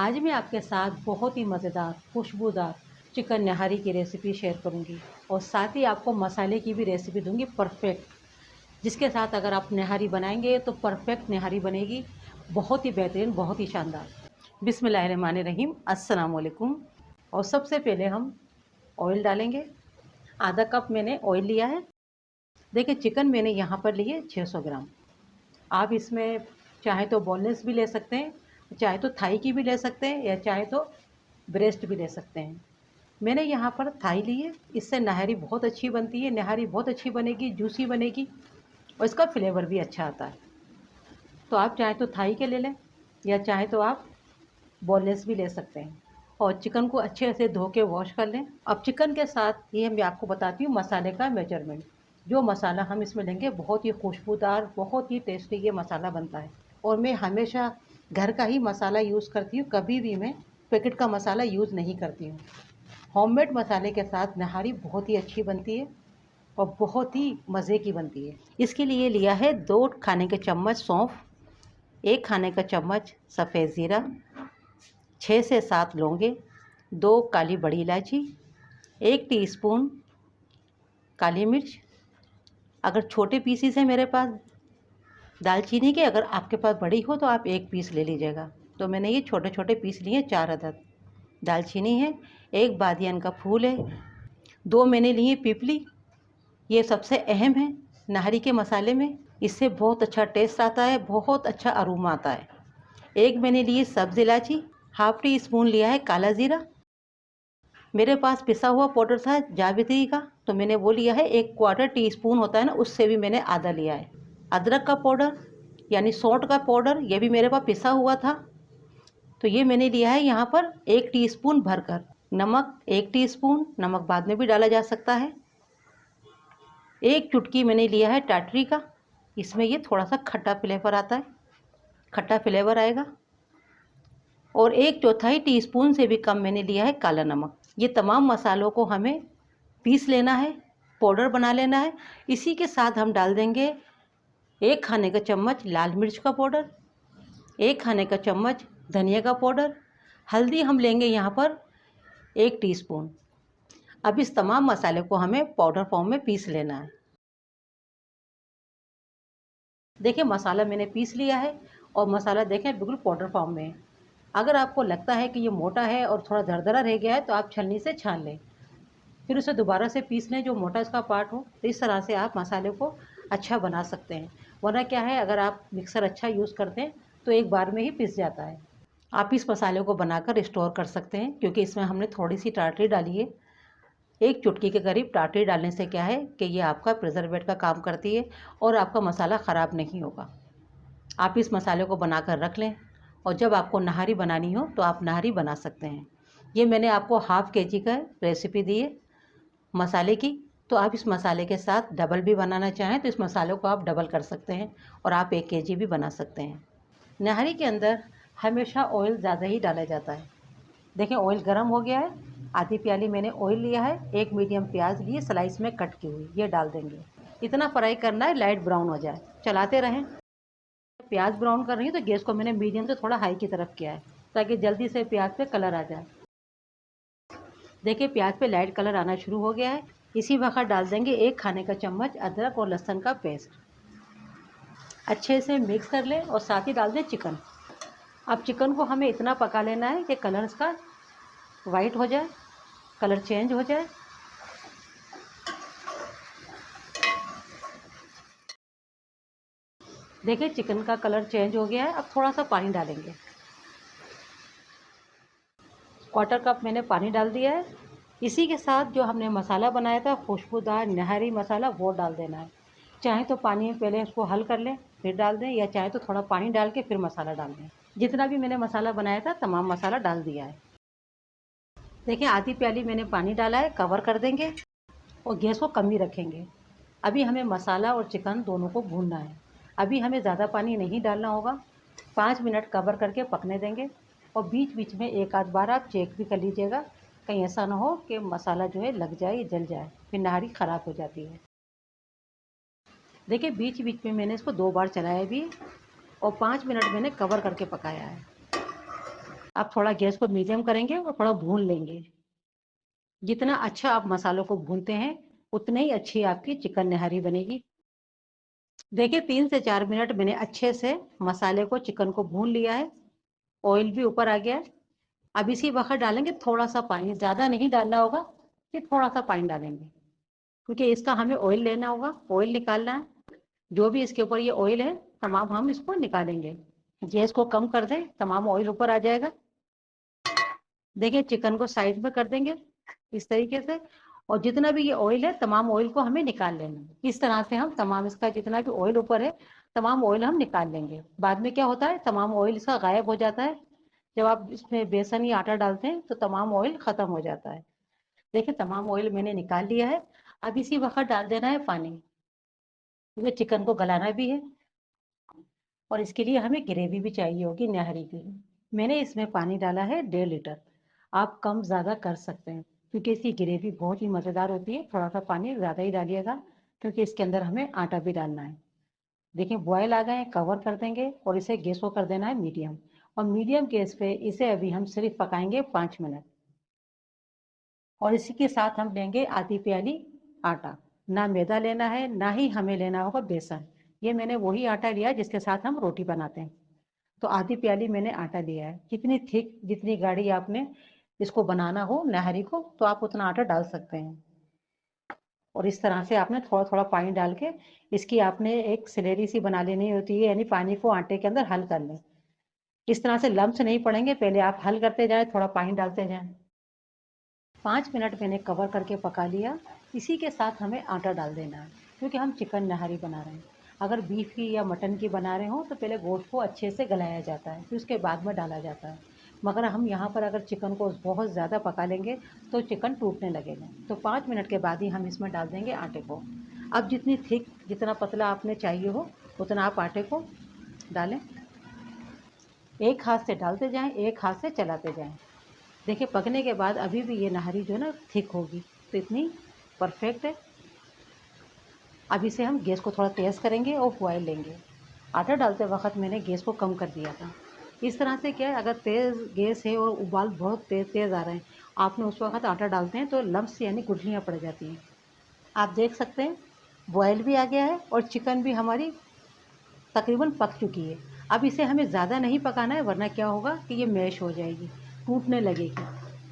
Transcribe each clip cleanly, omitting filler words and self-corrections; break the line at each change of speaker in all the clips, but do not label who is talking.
आज मैं आपके साथ बहुत ही मज़ेदार खुशबूदार चिकन नहारी की रेसिपी शेयर करूंगी और साथ ही आपको मसाले की भी रेसिपी दूंगी परफेक्ट, जिसके साथ अगर आप नहारी बनाएंगे तो परफेक्ट नहारी बनेगी। बहुत ही बेहतरीन, बहुत ही शानदार। बिस्मिल्लाहिर्रहमानिर्रहीम, अस्सलाम वालेकुम। और सबसे पहले हम ऑयल डालेंगे। आधा कप मैंने ऑयल लिया है। देखिए, चिकन मैंने यहाँ पर लिए 600 ग्राम। आप इसमें चाहे तो बोनलेस भी ले सकते हैं, चाहे तो थाई की भी ले सकते हैं, या चाहे तो ब्रेस्ट भी ले सकते हैं। मैंने यहाँ पर थाई ली है। इससे नहारी बहुत अच्छी बनती है, नहारी बहुत अच्छी बनेगी, जूसी बनेगी और इसका फ्लेवर भी अच्छा आता है। तो आप चाहे तो थाई के ले लें या चाहे तो आप बोनलेस भी ले सकते हैं। और चिकन को अच्छे से धो के वॉश कर लें। अब चिकन के साथ ये मैं आपको बताती हूँ मसाले का मेजरमेंट। जो मसाला हम इसमें लेंगे बहुत ही खुशबूदार, बहुत ही टेस्टी ये मसाला बनता है। और मैं हमेशा घर का ही मसाला यूज़ करती हूँ, कभी भी मैं पैकेट का मसाला यूज़ नहीं करती हूँ। होममेड मसाले के साथ नहारी बहुत ही अच्छी बनती है और बहुत ही मज़े की बनती है। इसके लिए लिया है 2 खाने के चम्मच सौंफ, 1 खाने का चम्मच सफ़ेद ज़ीरा, 6 से 7 लौंगे, 2 काली बड़ी इलायची, 1 टीस्पून काली मिर्च। अगर छोटे पीसीस हैं मेरे पास दालचीनी के, अगर आपके पास बड़ी हो तो आप 1 पीस ले लीजिएगा। तो मैंने ये छोटे छोटे पीस लिए 4 अदद। दालचीनी है, 1 बादियान का फूल है, 2 मैंने लिए पीपली। ये सबसे अहम है नहारी के मसाले में, इससे बहुत अच्छा टेस्ट आता है, बहुत अच्छा अरोमा आता है। 1 मैंने लिए सब्ज़ इलायची, हाफ टी स्पून लिया है काला ज़ीरा। मेरे पास पिसा हुआ पाउडर था जावित्री का, तो मैंने वो लिया है। 1/4 टीस्पून होता है ना, उससे भी मैंने आधा लिया है। अदरक का पाउडर यानी सौंठ का पाउडर, ये भी मेरे पास पिसा हुआ था, तो ये मैंने लिया है यहाँ पर 1 टीस्पून भरकर। नमक 1 टीस्पून, नमक बाद में भी डाला जा सकता है। 1 चुटकी मैंने लिया है टाटरी का, इसमें ये थोड़ा सा खट्टा फ्लेवर आता है, खट्टा फ्लेवर आएगा। और 1/4 टीस्पून से भी कम मैंने लिया है काला नमक। ये तमाम मसालों को हमें पीस लेना है, पाउडर बना लेना है। इसी के साथ हम डाल देंगे 1 खाने का चम्मच लाल मिर्च का पाउडर, 1 खाने का चम्मच धनिया का पाउडर, हल्दी हम लेंगे यहाँ पर 1 टीस्पून। अब इस तमाम मसाले को हमें पाउडर फॉर्म में पीस लेना है। देखिए, मसाला मैंने पीस लिया है और मसाला देखें बिल्कुल पाउडर फॉर्म में है। अगर आपको लगता है कि ये मोटा है और थोड़ा दरदरा रह गया है तो आप छलनी से छान लें, फिर उसे दोबारा से पीस लें जो मोटा इसका पार्ट हो। तो इस तरह से आप मसाले को अच्छा बना सकते हैं। वरना क्या है, अगर आप मिक्सर अच्छा यूज़ करते हैं तो एक बार में ही पिस जाता है। आप इस मसाले को बनाकर स्टोर कर सकते हैं, क्योंकि इसमें हमने थोड़ी सी टाटरी डाली है। 1 चुटकी के करीब टाटरी डालने से क्या है कि ये आपका प्रिजर्वेट का काम करती है और आपका मसाला ख़राब नहीं होगा। आप इस मसाले को बनाकर रख लें और जब आपको नहारी बनानी हो तो आप नहारी बना सकते हैं। ये मैंने आपको हाफ़ केजी का रेसिपी दी है मसाले की, तो आप इस मसाले के साथ डबल भी बनाना चाहें तो इस मसाले को आप डबल कर सकते हैं और आप 1 केजी भी बना सकते हैं। नहारी के अंदर हमेशा ऑयल ज़्यादा ही डाला जाता है। देखें, ऑयल गर्म हो गया है। आधी प्याली मैंने ऑयल लिया है। 1 मीडियम प्याज लिए स्लाइस में कट की हुई, ये डाल देंगे। इतना फ्राई करना है लाइट ब्राउन हो जाए, चलाते रहें। प्याज ब्राउन कर रही हूँ तो गैस को मैंने मीडियम से थोड़ा हाई की तरफ किया है, ताकि जल्दी से प्याज पे कलर आ जाए। देखिए, प्याज पे लाइट कलर आना शुरू हो गया है। इसी वक्त डाल देंगे 1 खाने का चम्मच अदरक और लहसुन का पेस्ट। अच्छे से मिक्स कर लें और साथ ही डाल दें चिकन। अब चिकन को हमें इतना पका लेना है कि कलर इसका वाइट हो जाए, कलर चेंज हो जाए। देखिए, चिकन का कलर चेंज हो गया है। अब थोड़ा सा पानी डालेंगे, 1/4 कप मैंने पानी डाल दिया है। इसी के साथ जो हमने मसाला बनाया था खुशबूदार नहरी मसाला, वो डाल देना है। चाहे तो पानी में पहले उसको हल कर लें फिर डाल दें, या चाहे तो थोड़ा पानी डाल के फिर मसाला डाल दें। जितना भी मैंने मसाला बनाया था तमाम मसाला डाल दिया है। देखिए, आधी प्याली मैंने पानी डाला है। कवर कर देंगे और गैस को कम ही रखेंगे। अभी हमें मसाला और चिकन दोनों को भूनना है। अभी हमें ज़्यादा पानी नहीं डालना होगा। 5 मिनट कवर करके पकने देंगे और बीच बीच में एक आध बार आप चेक भी कर लीजिएगा, कहीं ऐसा ना हो कि मसाला जो है लग जाए, जल जाए, फिर नहारी ख़राब हो जाती है। देखिए, बीच बीच में मैंने इसको 2 बार चलाया भी और 5 मिनट मैंने कवर करके पकाया है। आप थोड़ा गैस को मीडियम करेंगे और थोड़ा भून लेंगे। जितना अच्छा आप मसालों को भूनते हैं उतनी ही अच्छी आपकी चिकन निहारी बनेगी। देखिए 3 से 4 मिनट मैंने अच्छे से मसाले को, चिकन को भून लिया है। ऑयल भी ऊपर आ गया है। अब इसी वक्त डालेंगे थोड़ा सा पानी, ज़्यादा नहीं डालना होगा, कि थोड़ा सा पानी डालेंगे, क्योंकि इसका हमें ऑयल लेना होगा, ऑयल निकालना है। जो भी इसके ऊपर ये ऑयल है तमाम हम इसको निकालेंगे। गैस को कम कर दें, तमाम ऑयल ऊपर आ जाएगा। देखिए चिकन को साइड में कर देंगे इस तरीके से, और जितना भी ये ऑयल है तमाम ऑयल को हमें निकाल लेना है। इस तरह से हम तमाम इसका जितना भी ऑयल ऊपर है तमाम ऑयल हम निकाल लेंगे। बाद में क्या होता है, तमाम ऑयल इसका गायब हो जाता है। जब आप इसमें बेसन या आटा डालते हैं तो तमाम ऑयल खत्म हो जाता है। देखिए तमाम ऑयल मैंने निकाल लिया है। अब इसी वक्त डाल देना है पानी, क्योंकि चिकन को गलाना भी है और इसके लिए हमें ग्रेवी भी चाहिए होगी नहरी की। मैंने इसमें पानी डाला है 1.5 लीटर। आप कम ज़्यादा कर सकते हैं, क्योंकि इसकी ग्रेवी बहुत ही मज़ेदार होती है। थोड़ा सा पानी ज़्यादा ही डालिएगा, क्योंकि इसके अंदर हमें आटा भी डालना है। देखिए बॉयल आ गए हैं, कवर कर देंगे और इसे गैस को कर देना है मीडियम। और मीडियम गैस पे इसे अभी हम सिर्फ पकाएंगे 5 मिनट। और इसी के साथ हम लेंगे आधी प्याली आटा। ना मैदा लेना है, ना ही हमें लेना होगा बेसन। ये मैंने वही आटा लिया जिसके साथ हम रोटी बनाते हैं। तो आधी प्याली मैंने आटा लिया है। जितनी थिक, जितनी गाढ़ी आपने इसको बनाना हो नहरी को, तो आप उतना आटा डाल सकते हैं। और इस तरह से आपने थोड़ा थोड़ा पानी डाल के इसकी आपने एक स्लेरी सी बना लेनी होती है, यानी पानी को आटे के अंदर हल कर लें। इस तरह से लम्स नहीं पड़ेंगे, पहले आप हल करते जाएं, थोड़ा पानी डालते जाएं। 5 मिनट मैंने कवर करके पका लिया। इसी के साथ हमें आटा डाल देना है, क्योंकि हम चिकन नहारी बना रहे हैं। अगर बीफ की या मटन की बना रहे हो तो पहले गोश्त को अच्छे से गलाया जाता है, फिर उसके बाद में डाला जाता है। मगर हम यहाँ पर अगर चिकन को बहुत ज़्यादा पका लेंगे तो चिकन टूटने लगेगा। तो 5 मिनट के बाद ही हम इसमें डाल देंगे आटे को। अब जितनी थिक, जितना पतला आपने चाहिए हो उतना आप आटे को डालें। एक हाथ से डालते जाएं, एक हाथ से चलाते जाएं। देखिए पकने के बाद अभी भी ये नहारी जो है ना थिक होगी, तो इतनी परफेक्ट है। अब इसे हम गैस को थोड़ा तेज़ करेंगे और बॉयल लेंगे। आटा डालते वक्त मैंने गैस को कम कर दिया था। इस तरह से क्या है, अगर तेज़ गैस है और उबाल बहुत तेज़ तेज़ आ रहे हैं, आपने उस वक्त आटा डालते हैं तो लम्स यानी गुठलियाँ पड़ जाती हैं। आप देख सकते हैं बॉयल भी आ गया है और चिकन भी हमारी तकरीबन पक चुकी है। अब इसे हमें ज़्यादा नहीं पकाना है, वरना क्या होगा कि ये मैश हो जाएगी, टूटने लगेगी।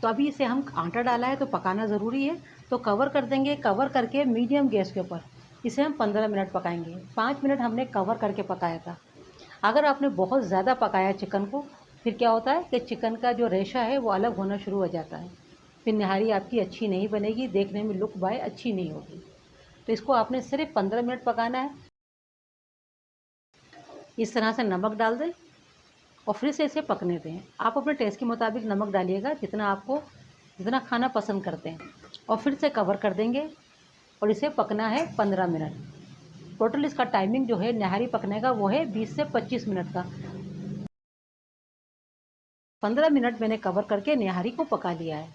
तो अभी इसे हम आटा डाला है तो पकाना ज़रूरी है, तो कवर कर देंगे। कवर करके मीडियम गैस के ऊपर इसे हम 15 मिनट पकाएंगे। 5 मिनट हमने कवर करके पकाया था। अगर आपने बहुत ज़्यादा पकाया चिकन को, फिर क्या होता है कि चिकन का जो रेशा है वो अलग होना शुरू हो जाता है। फिर निहारी आपकी अच्छी नहीं बनेगी, देखने में लुक बाय अच्छी नहीं होगी। तो इसको आपने सिर्फ 15 मिनट पकाना है। इस तरह से नमक डाल दें और फिर से इसे पकने दें। आप अपने टेस्ट के मुताबिक नमक डालिएगा, जितना खाना पसंद करते हैं। और फिर से कवर कर देंगे और इसे पकना है 15 मिनट। टोटल इसका टाइमिंग जो है नहारी पकने का वो है 20 से 25 मिनट का। 15 मिनट मैंने कवर करके नहारी को पका लिया है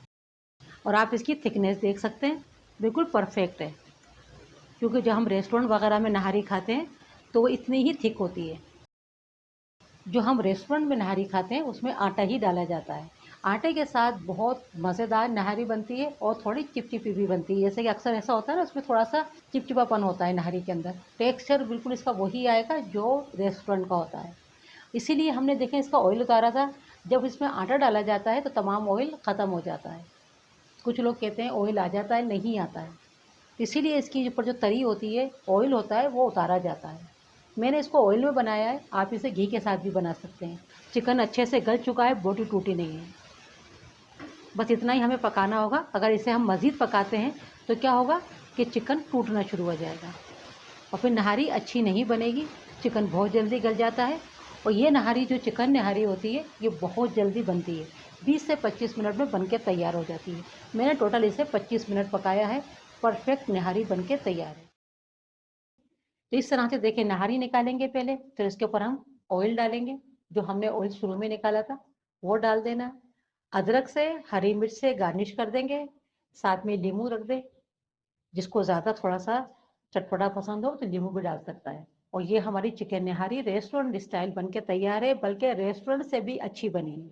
और आप इसकी थिकनेस देख सकते हैं, बिल्कुल परफेक्ट है। क्योंकि जब हम रेस्टोरेंट वगैरह में नहारी खाते हैं तो वो इतनी ही थिक होती है। जो हम रेस्टोरेंट में नहारी खाते हैं उसमें आटा ही डाला जाता है। आटे के साथ बहुत मज़ेदार नहारी बनती है और थोड़ी चिपचिपी भी बनती है। जैसे कि अक्सर ऐसा होता है ना, उसमें थोड़ा सा चिपचिपापन होता है नहारी के अंदर। टेक्सचर बिल्कुल इसका वही आएगा जो रेस्टोरेंट का होता है। इसीलिए हमने देखें इसका ऑयल उतारा था। जब इसमें आटा डाला जाता है तो तमाम ऑयल ख़त्म हो जाता है। कुछ लोग कहते हैं ऑयल आ जाता है, नहीं आता है। इसीलिए इसकी ऊपर जो तरी होती है, ऑयल होता है, वो उतारा जाता है। मैंने इसको ऑयल में बनाया है, आप इसे घी के साथ भी बना सकते हैं। चिकन अच्छे से गल चुका है, बोटी टूटी नहीं है। बस इतना ही हमें पकाना होगा। अगर इसे हम मज़ीद पकाते हैं तो क्या होगा कि चिकन टूटना शुरू हो जाएगा और फिर नहारी अच्छी नहीं बनेगी। चिकन बहुत जल्दी गल जाता है और ये नहारी जो चिकन नहारी होती है ये बहुत जल्दी बनती है। 20 से 25 मिनट में बनके तैयार हो जाती है। मैंने टोटल इसे 25 मिनट पकाया है। परफेक्ट नहारी बनके तैयार है। तो इस तरह से देखिए नहारी निकालेंगे पहले, फिर उसके ऊपर हम ऑयल डालेंगे। जो हमने ऑयल शुरू में निकाला था वो डाल देना। अदरक से, हरी मिर्च से गार्निश कर देंगे। साथ में नींबू रख दें। जिसको ज़्यादा थोड़ा सा चटपटा पसंद हो तो नींबू भी डाल सकता है। और ये हमारी चिकन निहारी रेस्टोरेंट स्टाइल बन के तैयार है, बल्कि रेस्टोरेंट से भी अच्छी बनी है।